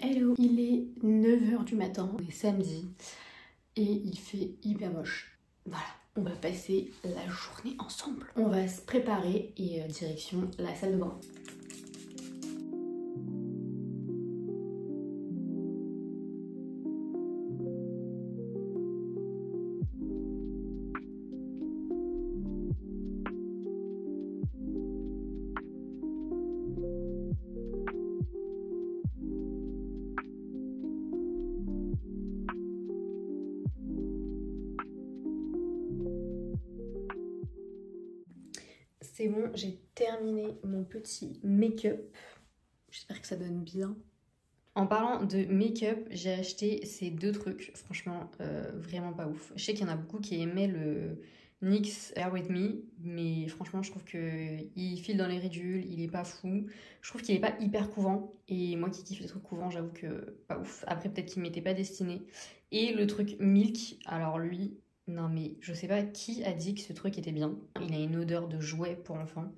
Hello, il est 9h du matin, on est samedi et il fait hyper moche. Voilà, on va passer la journée ensemble. On va se préparer et direction la salle de bain. C'est bon, j'ai terminé mon petit make-up. J'espère que ça donne bien. En parlant de make-up, j'ai acheté ces deux trucs. Franchement, vraiment pas ouf. Je sais qu'il y en a beaucoup qui aimaient le NYX Air With Me, mais franchement, je trouve qu'il file dans les ridules, il est pas fou. Je trouve qu'il est pas hyper couvant. Et moi qui kiffe les trucs couvants, j'avoue que pas ouf. Après, peut-être qu'il m'était pas destiné. Et le truc Milk, alors lui... Non mais je sais pas qui a dit que ce truc était bien. Il a une odeur de jouet pour enfants.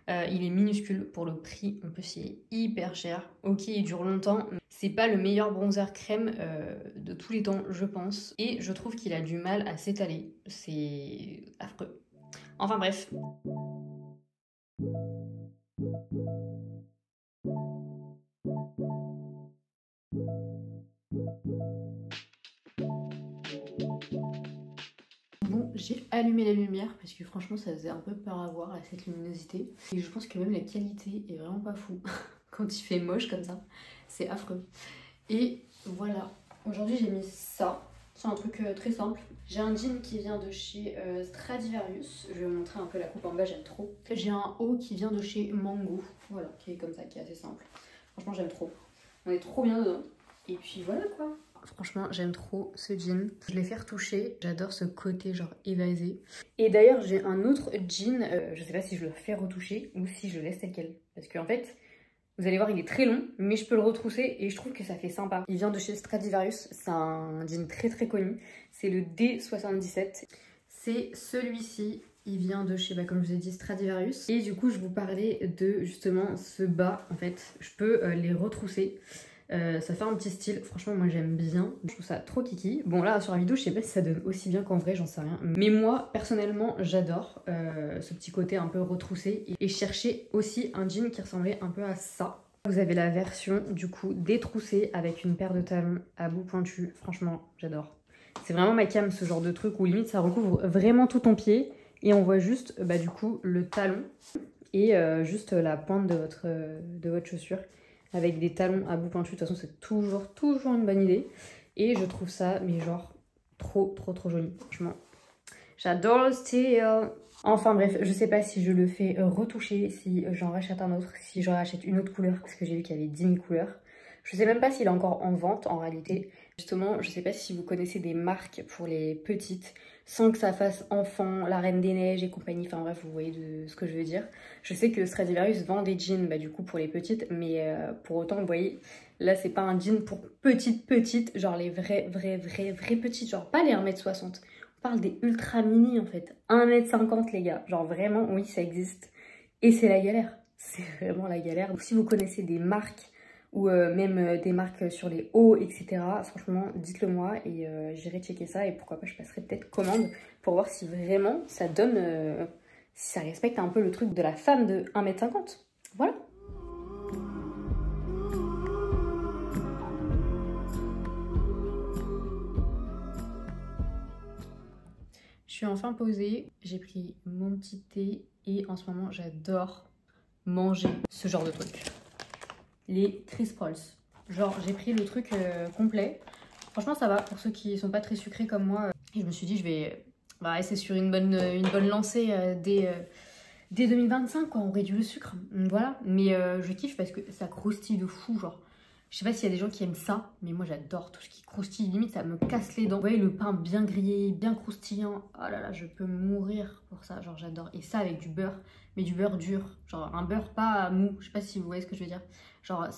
Il est minuscule pour le prix. En plus il est hyper cher. Ok, il dure longtemps. C'est pas le meilleur bronzer crème de tous les temps, je pense. Et je trouve qu'il a du mal à s'étaler. C'est affreux. Enfin bref. Bon, j'ai allumé la lumière parce que franchement ça faisait un peu peur à voir à cette luminosité. Et je pense que même la qualité est vraiment pas fou. Quand il fait moche comme ça, c'est affreux. Et voilà, aujourd'hui j'ai mis ça. C'est un truc très simple. J'ai un jean qui vient de chez Stradivarius. Je vais vous montrer un peu la coupe en bas, j'aime trop. J'ai un haut qui vient de chez Mango. Voilà, qui est comme ça, qui est assez simple. Franchement j'aime trop. On est trop bien dedans. Et puis voilà quoi. Franchement, j'aime trop ce jean. Je l'ai fait retoucher. J'adore ce côté genre évasé. Et d'ailleurs, j'ai un autre jean. Je sais pas si je le fais retoucher ou si je laisse tel quel. Parce qu'en fait, vous allez voir, il est très long, mais je peux le retrousser et je trouve que ça fait sympa. Il vient de chez Stradivarius. C'est un jean très très connu. C'est le D77. C'est celui-ci. Il vient de chez, comme je vous ai dit, Stradivarius. Et du coup, je vous parlais de justement ce bas. En fait, je peux les retrousser. Ça fait un petit style, franchement moi j'aime bien, je trouve ça trop kiki. Bon là sur la vidéo je sais pas si ça donne aussi bien qu'en vrai, j'en sais rien. Mais moi personnellement j'adore ce petit côté un peu retroussé. Et je cherchais aussi un jean qui ressemblait un peu à ça. Vous avez la version du coup détroussée avec une paire de talons à bout pointu, franchement j'adore. C'est vraiment ma came ce genre de truc où limite ça recouvre vraiment tout ton pied. Et on voit juste du coup le talon et juste la pointe de votre chaussure. Avec des talons à bout pointu, de toute façon c'est toujours une bonne idée. Et je trouve ça, mais genre, trop joli, franchement. J'adore le style. Enfin bref, je sais pas si je le fais retoucher, si j'en rachète un autre, si j'en rachète une autre couleur, parce que j'ai vu qu'il y avait 10 000 couleurs. Je sais même pas s'il est encore en vente en réalité. Justement, je sais pas si vous connaissez des marques pour les petites, sans que ça fasse enfant, la Reine des Neiges et compagnie. Enfin bref, vous voyez de ce que je veux dire. Je sais que Stradivarius vend des jeans du coup pour les petites, mais pour autant, vous voyez, là c'est pas un jean pour petites, genre les vraies petites, genre pas les 1m60. On parle des ultra mini en fait. 1m50 les gars, genre vraiment oui ça existe. Et c'est la galère, c'est vraiment la galère. Donc si vous connaissez des marques ou même des marques sur les hauts, etc. Franchement, dites-le moi et j'irai checker ça et pourquoi pas je passerai peut-être commande pour voir si vraiment ça donne, si ça respecte un peu le truc de la femme de 1m50. Voilà. Je suis enfin posée, j'ai pris mon petit thé et en ce moment j'adore manger ce genre de truc. Les Crisp Rolls. Genre j'ai pris le truc complet. Franchement ça va pour ceux qui sont pas très sucrés comme moi. Et je me suis dit je vais rester sur une bonne lancée dès 2025 quoi. On réduit le sucre. Voilà. Mais je kiffe parce que ça croustille de fou genre. Je sais pas s'il y a des gens qui aiment ça, mais moi j'adore tout ce qui croustille. Limite ça me casse les dents. Vous voyez le pain bien grillé, bien croustillant. Oh là là, je peux mourir pour ça. Genre j'adore. Et ça avec du beurre, mais du beurre dur. Genre un beurre pas mou. Je sais pas si vous voyez ce que je veux dire. Genre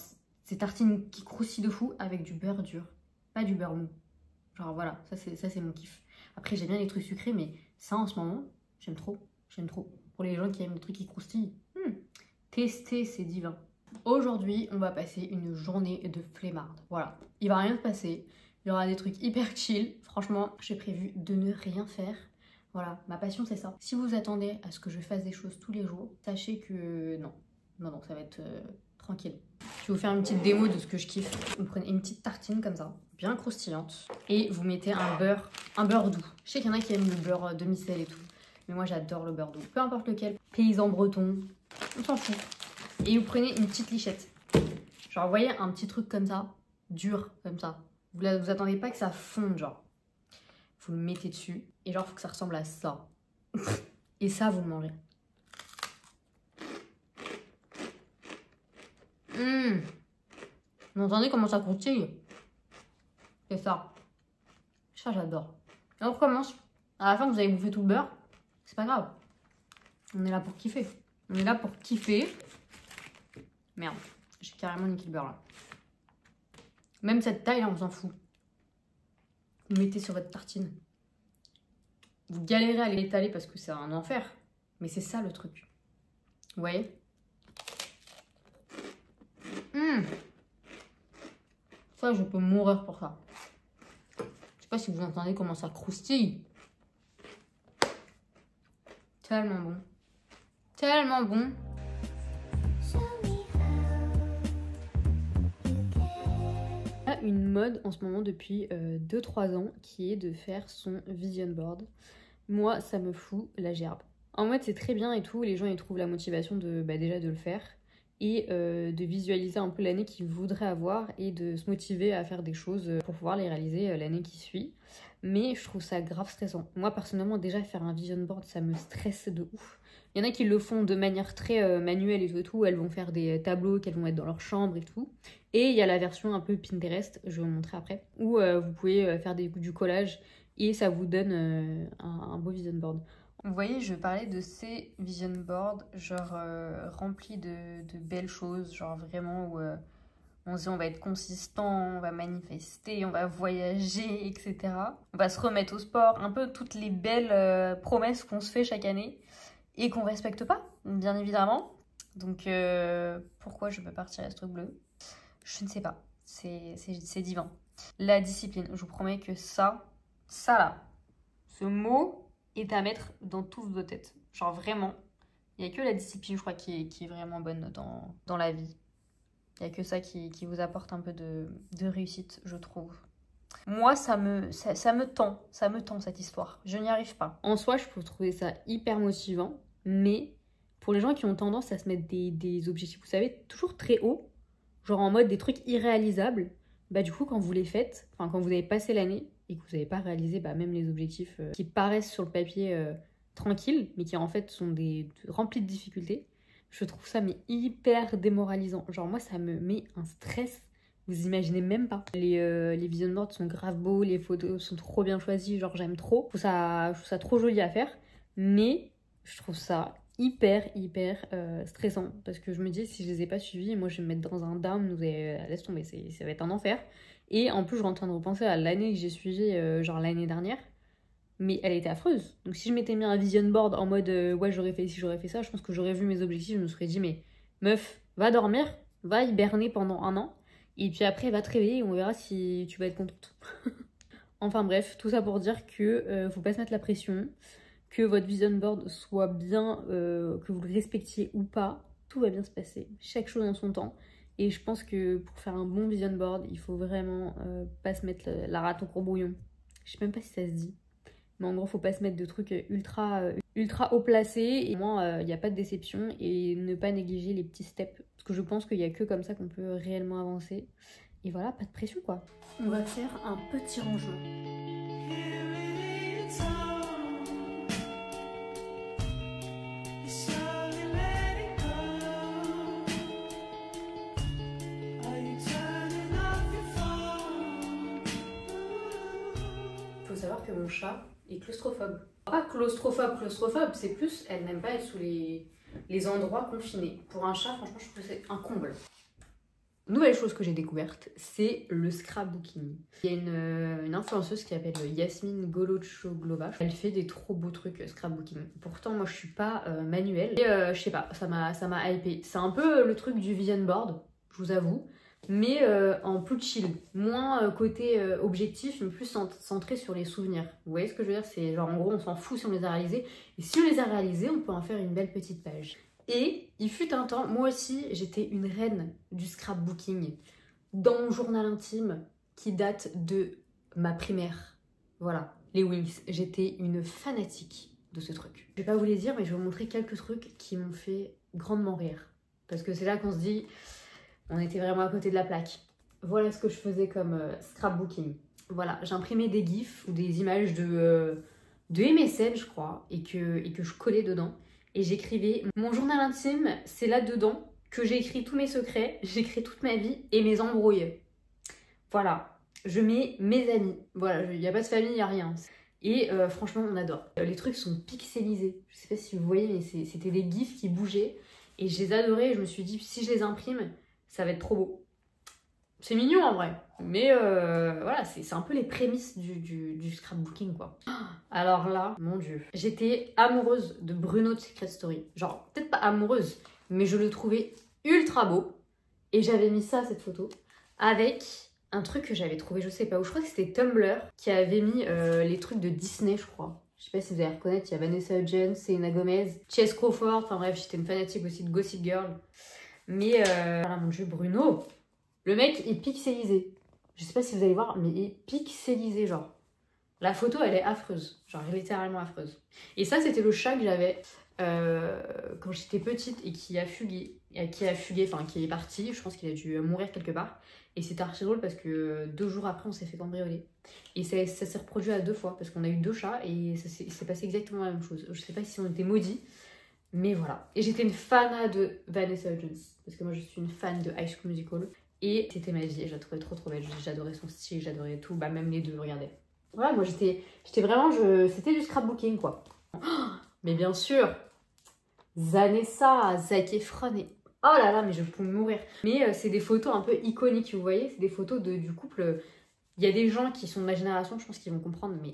ces tartines qui croustillent de fou avec du beurre dur. Pas du beurre mou. Genre voilà, ça c'est mon kiff. Après j'aime bien les trucs sucrés, mais ça en ce moment, j'aime trop. J'aime trop. Pour les gens qui aiment les trucs qui croustillent, tester c'est divin. Aujourd'hui, on va passer une journée de flemmarde. Voilà, il va rien se passer. Il y aura des trucs hyper chill. Franchement, j'ai prévu de ne rien faire. Voilà, ma passion c'est ça. Si vous attendez à ce que je fasse des choses tous les jours, sachez que non. Non, ça va être tranquille. Je vais vous faire une petite démo de ce que je kiffe. Vous prenez une petite tartine comme ça, bien croustillante. Et vous mettez un beurre doux. Je sais qu'il y en a qui aiment le beurre demi-sel et tout. Mais moi j'adore le beurre doux. Peu importe lequel. Paysan breton, on s'en fout. Et vous prenez une petite lichette. Genre, vous voyez un petit truc comme ça, dur, comme ça. Vous attendez pas que ça fonde, genre. Vous le mettez dessus. Et genre, faut que ça ressemble à ça. Et ça, vous le mangez. Vous entendez comment ça croustille? C'est ça. Ça, j'adore. Et on recommence. À la fin, vous avez bouffé tout le beurre. C'est pas grave. On est là pour kiffer. On est là pour kiffer. Merde, j'ai carrément niqué le beurre là. Même cette taille là, on s'en fout. Vous mettez sur votre tartine. Vous galérez à l'étaler parce que c'est un enfer. Mais c'est ça le truc. Vous voyez? Ça, je peux mourir pour ça. Je sais pas si vous entendez comment ça croustille. Tellement bon. Tellement bon. Une mode en ce moment depuis 2-3 ans qui est de faire son vision board. Moi, ça me fout la gerbe. En mode, c'est très bien et tout, les gens ils trouvent la motivation de déjà de le faire et de visualiser un peu l'année qu'ils voudraient avoir et de se motiver à faire des choses pour pouvoir les réaliser l'année qui suit. Mais je trouve ça grave stressant. Moi, personnellement, déjà faire un vision board, ça me stresse de ouf. Il y en a qui le font de manière très manuelle et tout, elles vont faire des tableaux qu'elles vont mettre dans leur chambre et tout. Et il y a la version un peu Pinterest, je vais vous montrer après, où vous pouvez faire du collage et ça vous donne un beau vision board. Vous voyez, je parlais de ces vision boards, genre remplis de belles choses, genre vraiment où on se dit on va être consistant, on va manifester, on va voyager, etc. On va se remettre au sport, un peu toutes les belles promesses qu'on se fait chaque année et qu'on respecte pas, bien évidemment. Donc pourquoi je peux partir à ce truc bleu? Je ne sais pas, c'est divin. La discipline, je vous promets que ça là, ce mot est à mettre dans toutes vos têtes. Genre vraiment, il n'y a que la discipline, je crois, qui est vraiment bonne dans la vie. Il n'y a que ça qui vous apporte un peu de réussite, je trouve. Moi, ça me tend cette histoire. Je n'y arrive pas. En soi, je peux trouver ça hyper motivant, mais pour les gens qui ont tendance à se mettre des objectifs, vous savez, toujours très haut, genre en mode des trucs irréalisables, bah du coup, quand vous les faites, enfin quand vous avez passé l'année et que vous n'avez pas réalisé même les objectifs qui paraissent sur le papier tranquilles, mais qui en fait sont remplis de difficultés, je trouve ça hyper démoralisant. Genre moi, ça me met un stress. Vous imaginez même pas. Les vision boards sont grave beaux, les photos sont trop bien choisies, genre j'aime trop. Je trouve ça trop joli à faire, mais je trouve ça hyper stressant. Parce que je me dis, si je les ai pas suivis, moi je vais me mettre dans un down, laisse tomber, ça va être un enfer. Et en plus, je suis en train de repenser à l'année que j'ai suivie, genre l'année dernière. Mais elle était affreuse. Donc si je m'étais mis un vision board en mode ouais, j'aurais fait ci, j'aurais fait ça, je pense que j'aurais vu mes objectifs, je me serais dit mais meuf, va dormir, va hiberner pendant 1 an et puis après va te réveiller et on verra si tu vas être contente. Enfin bref, tout ça pour dire que faut pas se mettre la pression, que votre vision board soit bien, que vous le respectiez ou pas, tout va bien se passer, chaque chose en son temps. Et je pense que pour faire un bon vision board, il faut vraiment pas se mettre la rate au courbouillon. Je sais même pas si ça se dit. Mais en gros, faut pas se mettre de trucs ultra haut placés. Et au moins, il n'y a pas de déception. Et ne pas négliger les petits steps. Parce que je pense qu'il n'y a que comme ça qu'on peut réellement avancer. Et voilà, pas de pression quoi. On va faire un petit rangement. Faut savoir que mon chat est claustrophobe. Pas claustrophobe, c'est plus elle n'aime pas être sous les endroits confinés. Pour un chat, franchement, je trouve que c'est un comble. Nouvelle chose que j'ai découverte, c'est le scrapbooking. Il y a une influenceuse qui s'appelle Yasmine Golocho-Glova. Elle fait des trop beaux trucs scrapbooking. Pourtant, moi, je suis pas manuelle. Et je sais pas, ça m'a hypé. C'est un peu le truc du vision board, je vous avoue. Mais en plus chill. Moins côté objectif, mais plus centré sur les souvenirs. Vous voyez ce que je veux dire? C'est genre, en gros, on s'en fout si on les a réalisés. Et si on les a réalisés, on peut en faire une belle petite page. Et il fut un temps, moi aussi, j'étais une reine du scrapbooking dans mon journal intime qui date de ma primaire. Voilà, les Wings. J'étais une fanatique de ce truc. Je vais pas vous les dire, mais je vais vous montrer quelques trucs qui m'ont fait grandement rire. Parce que c'est là qu'on se dit, on était vraiment à côté de la plaque. Voilà ce que je faisais comme scrapbooking. Voilà, j'imprimais des gifs ou des images de MSN, je crois, et que je collais dedans. Et j'écrivais mon journal intime, c'est là-dedans que j'ai écrit tous mes secrets, j'écris toute ma vie et mes embrouilles. Voilà, je mets mes amis. Voilà, il n'y a pas de famille, il n'y a rien. Et franchement, on adore. Les trucs sont pixelisés. Je sais pas si vous voyez, mais c'était des gifs qui bougeaient. Et je les adorais. Je me suis dit, si je les imprime, ça va être trop beau. C'est mignon en vrai. Mais voilà, c'est un peu les prémices du scrapbooking, quoi. Alors là, mon dieu. J'étais amoureuse de Bruno de Secret Story. Genre, peut-être pas amoureuse, mais je le trouvais ultra beau. Et j'avais mis ça, cette photo, avec un truc que j'avais trouvé, je sais pas où. Je crois que c'était Tumblr qui avait mis les trucs de Disney, je crois. Je sais pas si vous allez reconnaître, il y a Vanessa Hudgens, Selena Gomez, Chase Crawford. Enfin bref, j'étais une fanatique aussi de Gossip Girl. Mais voilà, mon dieu, Bruno. Le mec est pixelisé. Je sais pas si vous allez voir, mais il est pixelisé, genre. La photo, elle est affreuse. Genre, littéralement affreuse. Et ça, c'était le chat que j'avais quand j'étais petite et qui a fugué. Enfin, qui est parti. Je pense qu'il a dû mourir quelque part. Et c'était archi drôle parce que 2 jours après, on s'est fait cambrioler. Et ça s'est reproduit à 2 fois parce qu'on a eu 2 chats et il s'est passé exactement la même chose. Je sais pas si on était maudits. Mais voilà. Et j'étais une fan de Vanessa Hudgens. Parce que moi, je suis une fan de High School Musical. Et c'était ma vie, et je la trouvais trop belle. J'adorais son style, j'adorais tout, bah même les deux, regardez. Voilà, moi j'étais vraiment, c'était du scrapbooking quoi. Oh, mais bien sûr, Zanessa, Zac Efron et... Oh là là, mais je peux mourir. Mais c'est des photos un peu iconiques, vous voyez, c'est des photos du couple. Il y a des gens qui sont de ma génération, je pense qu'ils vont comprendre, mais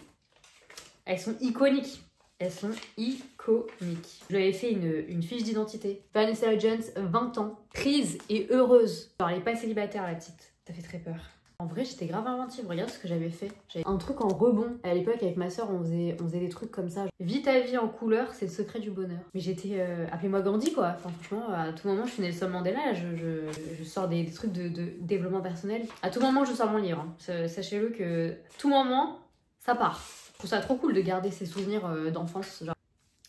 elles sont iconiques. Elles sont iconiques. Je lui avais fait une fiche d'identité. Vanessa Hudgens, 20 ans, prise et heureuse. Alors, elle n'est pas célibataire, la petite. Ça fait très peur. En vrai, j'étais grave inventive. Regarde ce que j'avais fait. J'avais un truc en rebond. À l'époque, avec ma soeur, on faisait des trucs comme ça. Vis ta vie en couleur, c'est le secret du bonheur. Mais j'étais... appelez-moi Gandhi, quoi. Enfin, franchement, à tout moment, je suis Nelson Mandela. Là, je sors des trucs de développement personnel. À tout moment, je sors mon livre. Hein. Sachez-le que à tout moment, ça part. Je trouve ça trop cool de garder ces souvenirs d'enfance. Genre...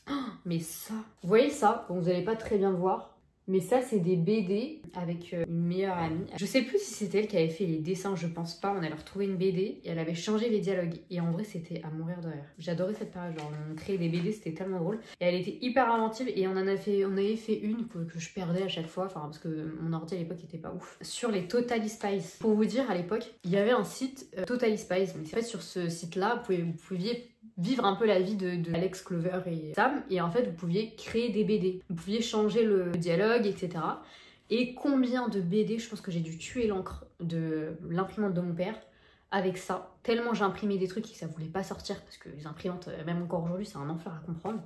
Oh, mais ça, vous voyez ça? Bon, vous n'allez pas très bien le voir. Mais ça, c'est des BD avec une meilleure amie. Je sais plus si c'était elle qui avait fait les dessins, je pense pas. On avait retrouvé une BD et elle avait changé les dialogues. Et en vrai, c'était à mourir de rire. J'adorais cette période. Genre, on créait des BD, c'était tellement drôle. Et elle était hyper inventive et on avait fait une que je perdais à chaque fois. Enfin, parce que mon ordi à l'époque était pas ouf. Sur les Totally Spies. Pour vous dire, à l'époque, il y avait un site Totally Spies. Mais c'est en fait sur ce site-là, vous pouviez vivre un peu la vie de Alex Clover et Sam, et en fait vous pouviez créer des BD, vous pouviez changer le dialogue, etc. Et combien de BD, je pense que j'ai dû tuer l'encre de l'imprimante de mon père avec ça, tellement j'ai imprimé des trucs et que ça voulait pas sortir, parce que les imprimantes, même encore aujourd'hui, c'est un enfer à comprendre.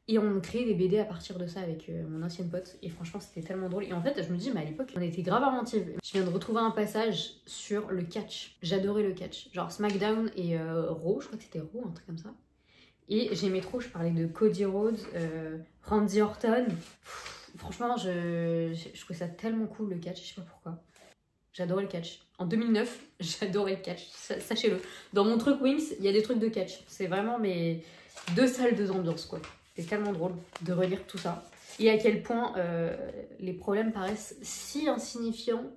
Et on créait des BD à partir de ça avec mon ancienne pote. Et franchement, c'était tellement drôle. Et en fait, je me dis, mais à l'époque, on était grave inventives. Je viens de retrouver un passage sur le catch. J'adorais le catch. Genre SmackDown et Raw, je crois que c'était Raw, un truc comme ça. Et j'aimais trop, je parlais de Cody Rhodes, Randy Orton. Franchement, je trouvais ça tellement cool le catch, je sais pas pourquoi. J'adorais le catch. En 2009, j'adorais le catch, sachez-le. Dans mon truc Wings, il y a des trucs de catch. C'est vraiment mes 2 salles, 2 ambiances, quoi. C'est tellement drôle de relire tout ça. Et à quel point les problèmes paraissent si insignifiants,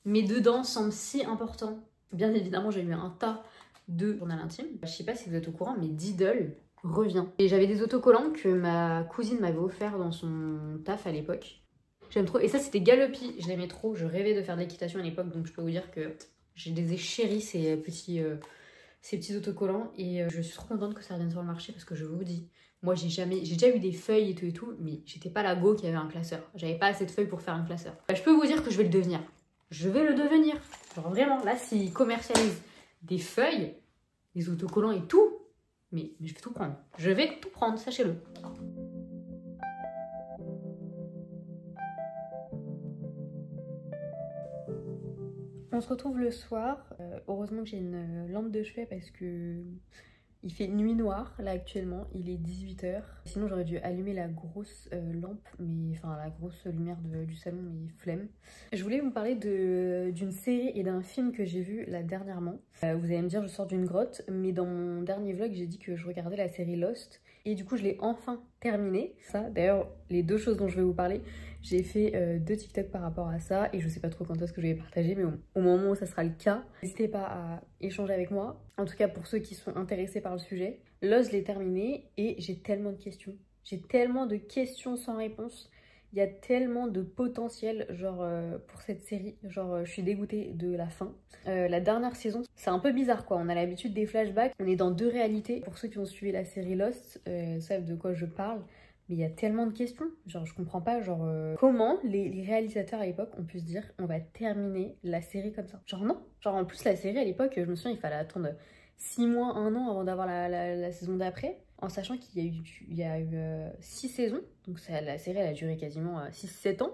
mais dedans semblent si importants. Bien évidemment, j'ai eu un tas de journal intime. Je sais pas si vous êtes au courant, mais Diddle revient. Et j'avais des autocollants que ma cousine m'avait offert dans son taf à l'époque. J'aime trop. Et ça, c'était Galopi. Je l'aimais trop. Je rêvais de faire de l'équitation à l'époque, donc je peux vous dire que j'ai des chéris ces petits autocollants. Et je suis trop contente que ça revienne sur le marché parce que je vous dis, moi j'ai déjà eu des feuilles et tout, mais j'étais pas la go qui avait un classeur. J'avais pas assez de feuilles pour faire un classeur. Je peux vous dire que je vais le devenir. je vais le devenir. Genre vraiment, là, s'ils commercialisent des feuilles, des autocollants et tout, mais je vais tout prendre. Je vais tout prendre, sachez-le. On se retrouve le soir. Heureusement que j'ai une lampe de chevet parce que il fait nuit noire là actuellement, il est 18 h. Sinon j'aurais dû allumer la grosse lampe, mais enfin la grosse lumière du salon, mais flemme. Je voulais vous parler d'une série et d'un film que j'ai vu là dernièrement. Vous allez me dire je sors d'une grotte, mais dans mon dernier vlog j'ai dit que je regardais la série Lost. Et du coup je l'ai enfin terminé. Ça d'ailleurs les deux choses dont je vais vous parler, j'ai fait 2 TikTok par rapport à ça et je sais pas trop quand est-ce que je vais les partager, mais au moment où ça sera le cas, n'hésitez pas à échanger avec moi. En tout cas pour ceux qui sont intéressés par le sujet. Lost, je l'ai terminé et j'ai tellement de questions. J'ai tellement de questions sans réponse. Il y a tellement de potentiel genre pour cette série. Genre je suis dégoûtée de la fin. La dernière saison, c'est un peu bizarre quoi. On a l'habitude des flashbacks. On est dans 2 réalités. Pour ceux qui ont suivi la série Lost, savent de quoi je parle. Mais il y a tellement de questions, genre je comprends pas, genre comment les réalisateurs à l'époque ont pu se dire on va terminer la série comme ça. Genre non, genre en plus la série à l'époque, je me souviens il fallait attendre 6 mois, 1 an avant d'avoir la saison d'après, en sachant qu'il y a eu 6 saisons, donc la série elle a duré quasiment 6-7 ans.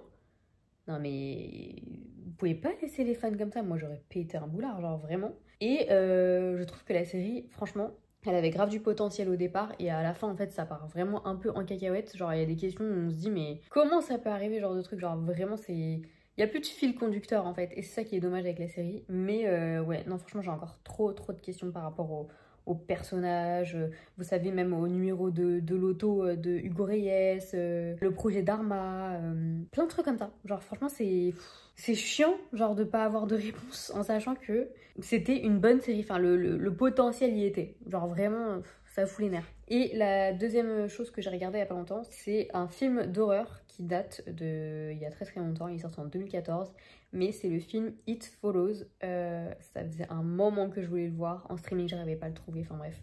Non mais vous pouvez pas laisser les fans comme ça, moi j'aurais pété un boulard, genre vraiment. Et je trouve que la série, franchement, elle avait grave du potentiel au départ et à la fin en fait ça part vraiment un peu en cacahuète. Genre il y a des questions où on se dit mais comment ça peut arriver genre de truc, genre vraiment c'est... Il n'y a plus de fil conducteur en fait et c'est ça qui est dommage avec la série. Mais ouais non franchement j'ai encore trop de questions par rapport au personnage, vous savez même au numéro de l'auto de Hugo Reyes, le projet d'Arma, plein de trucs comme ça. Genre franchement c'est chiant genre de pas avoir de réponse en sachant que c'était une bonne série, enfin le potentiel y était. Genre vraiment ça fout les nerfs. Et la deuxième chose que j'ai regardée il y a pas longtemps, c'est un film d'horreur qui date il y a très longtemps, il est sorti en 2014. Mais c'est le film It Follows. Ça faisait un moment que je voulais le voir. En streaming, j'arrivais pas à le trouver. Enfin bref,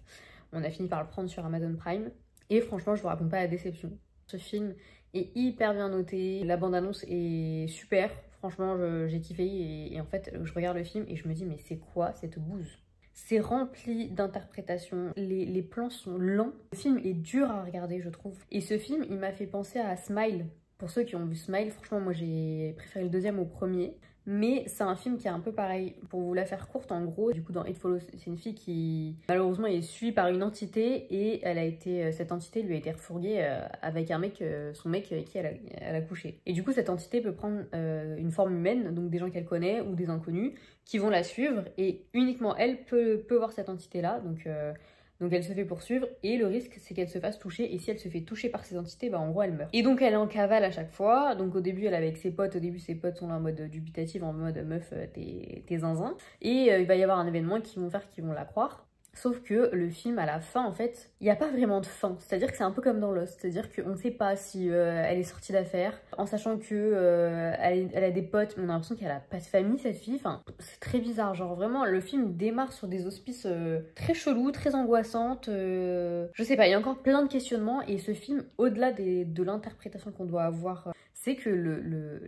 on a fini par le prendre sur Amazon Prime. Et franchement, je vous raconte pas la déception. Ce film est hyper bien noté. La bande-annonce est super. Franchement, j'ai kiffé. Et en fait, je regarde le film et je me dis, mais c'est quoi cette bouse? C'est rempli d'interprétations, les plans sont lents. Le film est dur à regarder, je trouve. Et ce film, il m'a fait penser à Smile. Pour ceux qui ont vu Smile, franchement, moi j'ai préféré le deuxième au premier. Mais c'est un film qui est un peu pareil. Pour vous la faire courte, en gros, du coup, dans It Follows, c'est une fille qui, malheureusement, est suivie par une entité et cette entité lui a été refourguée avec un mec, son mec avec qui elle a couché. Et du coup, cette entité peut prendre une forme humaine, donc des gens qu'elle connaît ou des inconnus qui vont la suivre et uniquement elle peut voir cette entité-là. Donc elle se fait poursuivre et le risque c'est qu'elle se fasse toucher et si elle se fait toucher par ces entités, bah en gros elle meurt. Et donc elle est en cavale à chaque fois, donc au début elle est avec ses potes, au début ses potes sont là en mode dubitatif, en mode meuf t'es zinzin. Et il va y avoir un événement qui vont faire qu'ils vont la croire. Sauf que le film, à la fin, en fait, il n'y a pas vraiment de fin. C'est-à-dire que c'est un peu comme dans Lost. C'est-à-dire qu'on ne sait pas si elle est sortie d'affaires, en sachant que elle a des potes, mais on a l'impression qu'elle a pas de famille, cette fille. Enfin, c'est très bizarre. Genre, vraiment, le film démarre sur des auspices très chelous, très angoissantes. Je sais pas, il y a encore plein de questionnements. Et ce film, au-delà de l'interprétation qu'on doit avoir, c'est que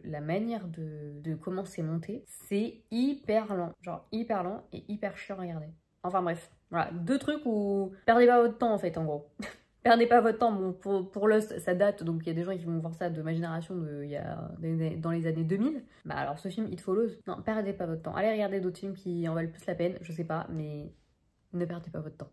la manière de comment c'est monté, c'est hyper lent. Genre, hyper lent et hyper chiant à regarder. Enfin bref, voilà, 2 trucs où perdez pas votre temps en fait, en gros. Perdez pas votre temps, bon, pour Lost, ça date, donc il y a des gens qui vont voir ça de ma génération dans les années 2000. Bah alors ce film, It Follows, non, perdez pas votre temps. Allez regarder d'autres films qui en valent plus la peine, je sais pas, mais ne perdez pas votre temps.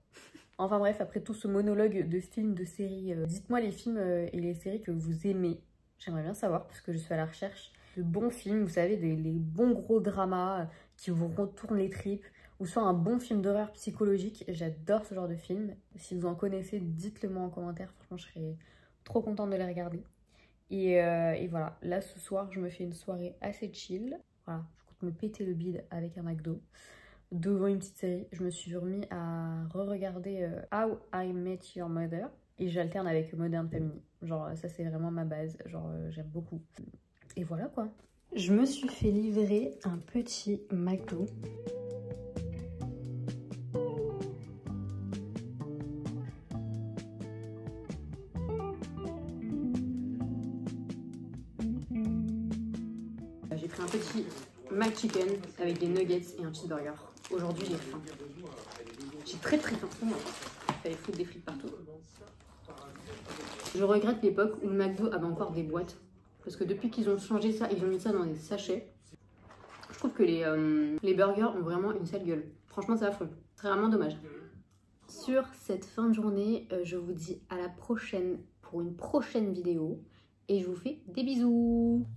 Enfin bref, après tout ce monologue de films, de séries, dites-moi les films et les séries que vous aimez. J'aimerais bien savoir, parce que je suis à la recherche de bons films, vous savez, les bons gros dramas qui vous retournent les tripes, ou soit un bon film d'horreur psychologique. J'adore ce genre de film. Si vous en connaissez, dites-le moi en commentaire. Franchement, je serais trop contente de les regarder. Et voilà, là ce soir, je me fais une soirée assez chill. Voilà, je compte me péter le bide avec un McDo. Devant une petite série, je me suis remis à re-regarder How I Met Your Mother. Et j'alterne avec Modern Family. Genre, ça c'est vraiment ma base. Genre, j'aime beaucoup. Et voilà quoi. Je me suis fait livrer un petit McDo. J'ai pris un petit McChicken avec des nuggets et un cheeseburger. Aujourd'hui, j'ai faim. J'ai très faim. Il fallait foutre des frites partout. Je regrette l'époque où le McDo avait encore des boîtes. Parce que depuis qu'ils ont changé ça, ils ont mis ça dans des sachets. Je trouve que les burgers ont vraiment une sale gueule. Franchement, c'est affreux. C'est vraiment dommage. Sur cette fin de journée, je vous dis à la prochaine pour une prochaine vidéo. Et je vous fais des bisous.